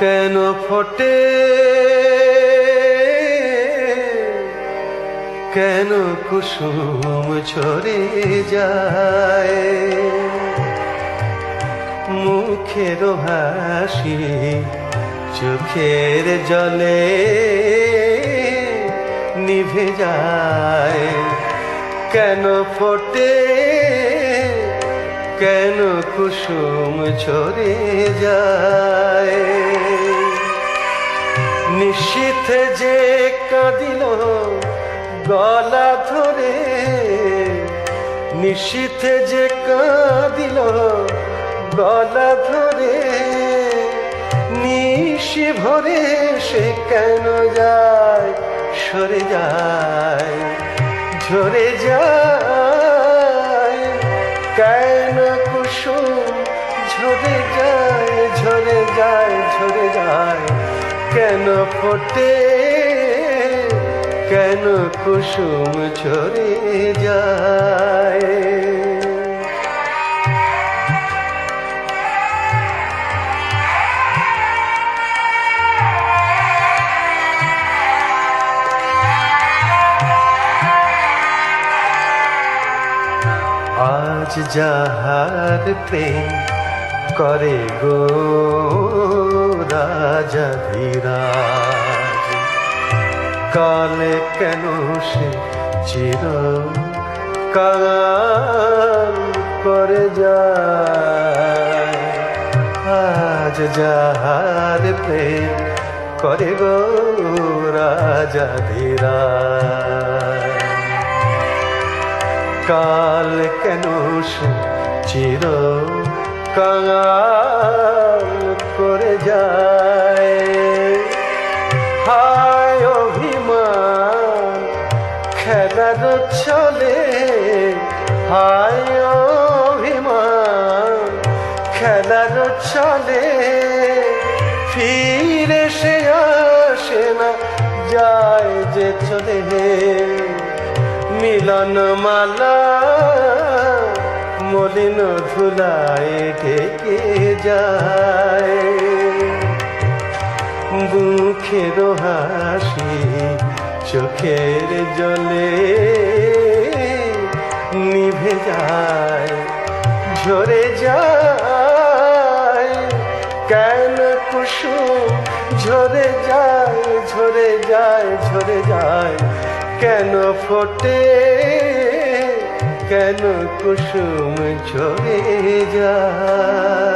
কেন ফোটে কেন কুসুম ঝরে যায়, মুখের হাসি চোখের জলে নিভে যায়। কেন ফোটে কেন কুসুম ঝরে যায়, নিশীথে যে কাঁদিল গলা ধরে, নিশীথে যে কাঁদিল গলা ধরে, নিশি ভরে সে কেন যায় সরে যায় ঝরে যায়। কেন কুসুম ঝরে যায় ঝরে যায় ঝরে যায়, কেন ফোটে কেন কুসুম ঝরে যায়। আজ যাহার প্রেম করে গো রাজাধিরাজ, কালে কেন সে চির কাল করে যায়। আজ যাহার প্রেম করে গো রাজাধিরাজ, কাল কেন সে চির কাল করে যায়। হায় অভিমান খেলার ছলে, হায় অভিমান খেলার ছলে, ফিরে সে আসে না যায় যে চলে। মিলন মালা মলিন ধুলায় ঢেকে যায়, বুকের হাসি চোখের জলে নিভে যায় ঝরে যায়। কেন কুসুম ঝরে যায় ঝরে যায় ঝরে যায়, কেন ফোটে কেন কুসুম ঝরে যায়।